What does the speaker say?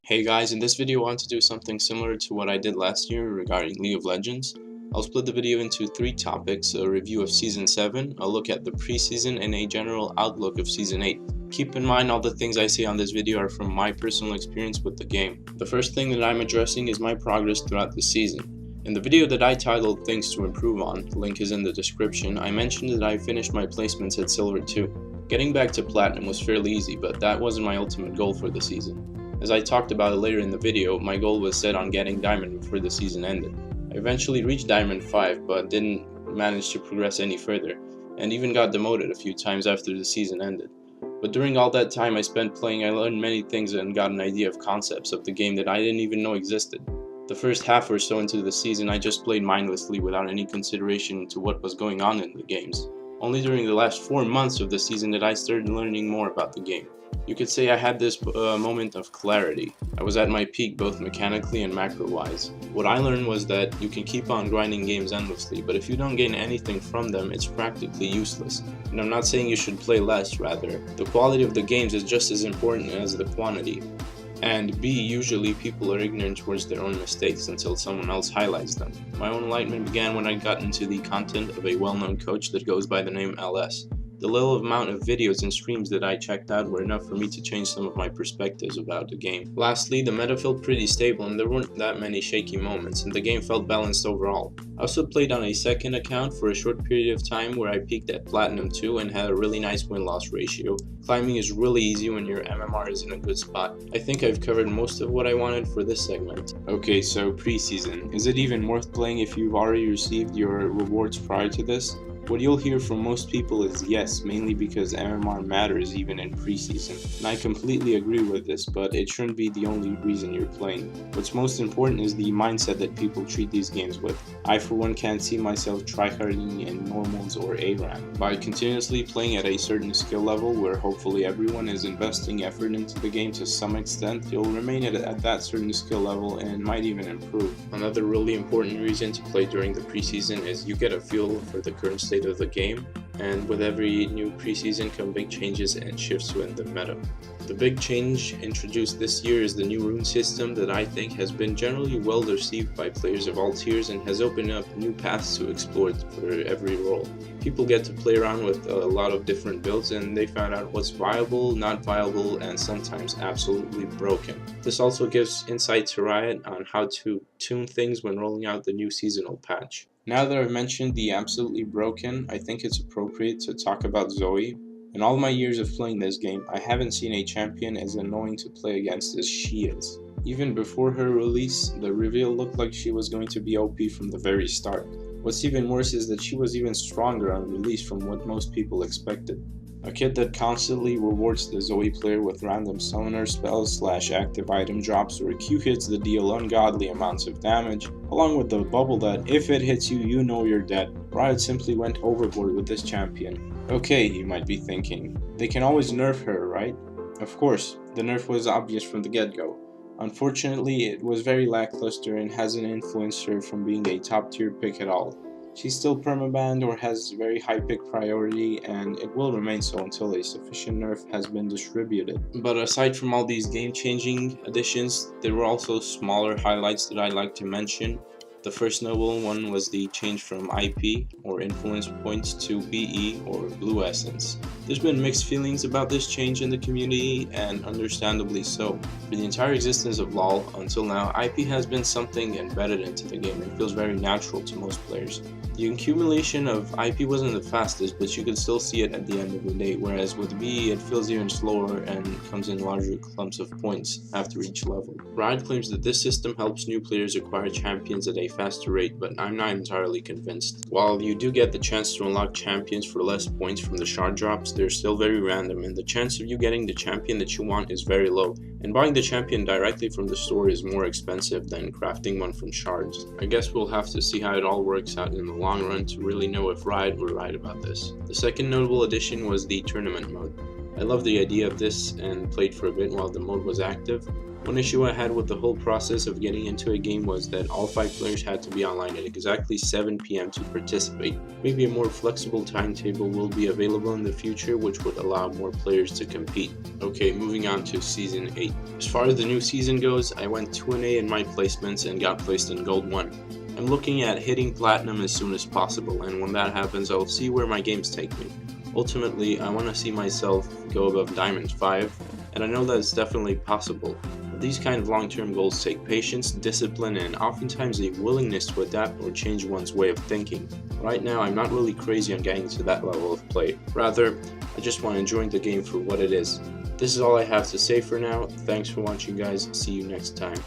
Hey guys, in this video I want to do something similar to what I did last year regarding League of Legends. I'll split the video into 3 topics: a review of Season 7, a look at the preseason, and a general outlook of Season 8. Keep in mind all the things I say on this video are from my personal experience with the game. The first thing that I'm addressing is my progress throughout the season. In the video that I titled Things to Improve On, the link is in the description, I mentioned that I finished my placements at Silver 2. Getting back to Platinum was fairly easy, but that wasn't my ultimate goal for the season. As I talked about it later in the video, my goal was set on getting Diamond before the season ended. I eventually reached Diamond 5, but didn't manage to progress any further, and even got demoted a few times after the season ended. But during all that time I spent playing, I learned many things and got an idea of concepts of the game that I didn't even know existed. The first half or so into the season I just played mindlessly without any consideration to what was going on in the games. Only during the last 4 months of the season did I start learning more about the game. You could say I had this moment of clarity. I was at my peak both mechanically and macro-wise. What I learned was that you can keep on grinding games endlessly, but if you don't gain anything from them, it's practically useless. And I'm not saying you should play less, rather. The quality of the games is just as important as the quantity. And B, usually people are ignorant towards their own mistakes until someone else highlights them. My own enlightenment began when I got into the content of a well-known coach that goes by the name LS. The little amount of videos and streams that I checked out were enough for me to change some of my perspectives about the game. Lastly, the meta felt pretty stable and there weren't that many shaky moments, and the game felt balanced overall. I also played on a second account for a short period of time where I peaked at Platinum 2 and had a really nice win-loss ratio. Climbing is really easy when your MMR is in a good spot. I think I've covered most of what I wanted for this segment. Okay, so preseason. Is it even worth playing if you've already received your rewards prior to this? What you'll hear from most people is yes, mainly because MMR matters even in preseason. And I completely agree with this, but it shouldn't be the only reason you're playing. What's most important is the mindset that people treat these games with. I for one can't see myself tryharding in normals or ARAM. By continuously playing at a certain skill level where hopefully everyone is investing effort into the game to some extent, you'll remain at that certain skill level and might even improve. Another really important reason to play during the preseason is you get a feel for the current state of the game, and with every new preseason come big changes and shifts in the meta. The big change introduced this year is the new rune system that I think has been generally well received by players of all tiers and has opened up new paths to explore for every role. People get to play around with a lot of different builds and they found out what's viable, not viable, and sometimes absolutely broken. This also gives insight to Riot on how to tune things when rolling out the new seasonal patch. Now that I've mentioned the absolutely broken, I think it's appropriate to talk about Zoe. In all my years of playing this game, I haven't seen a champion as annoying to play against as she is. Even before her release, the reveal looked like she was going to be OP from the very start. What's even worse is that she was even stronger on release from what most people expected. A kit that constantly rewards the Zoe player with random summoner spells / active item drops or Q hits that deal ungodly amounts of damage, along with the bubble that if it hits you, you know you're dead. Riot simply went overboard with this champion. Okay, you might be thinking, they can always nerf her, right? Of course, the nerf was obvious from the get-go. Unfortunately, it was very lackluster and hasn't influenced her from being a top tier pick at all. She's still permabanned or has very high pick priority, and it will remain so until a sufficient nerf has been distributed. But aside from all these game-changing additions, there were also smaller highlights that I'd like to mention. The first notable one was the change from IP, or influence points, to BE, or blue essence. There's been mixed feelings about this change in the community, and understandably so. For the entire existence of LoL until now, IP has been something embedded into the game and feels very natural to most players. The accumulation of IP wasn't the fastest, but you could still see it at the end of the day, whereas with BE it feels even slower and comes in larger clumps of points after each level. Riot claims that this system helps new players acquire champions at a faster rate, but I'm not entirely convinced. While you do get the chance to unlock champions for less points from the shard drops, they're still very random, and the chance of you getting the champion that you want is very low, and buying the champion directly from the store is more expensive than crafting one from shards. I guess we'll have to see how it all works out in the long run to really know if Riot were right about this. The second notable addition was the tournament mode. I love the idea of this and played for a bit while the mode was active. One issue I had with the whole process of getting into a game was that all 5 players had to be online at exactly 7 PM to participate. Maybe a more flexible timetable will be available in the future, which would allow more players to compete. Okay, moving on to Season 8. As far as the new season goes, I went 2-A in my placements and got placed in Gold 1. I'm looking at hitting Platinum as soon as possible, and when that happens, I'll see where my games take me. Ultimately, I want to see myself go above Diamond 5, and I know that it's definitely possible. These kind of long-term goals take patience, discipline, and oftentimes a willingness to adapt or change one's way of thinking. Right now, I'm not really crazy on getting to that level of play. Rather, I just want to enjoy the game for what it is. This is all I have to say for now. Thanks for watching, guys. See you next time.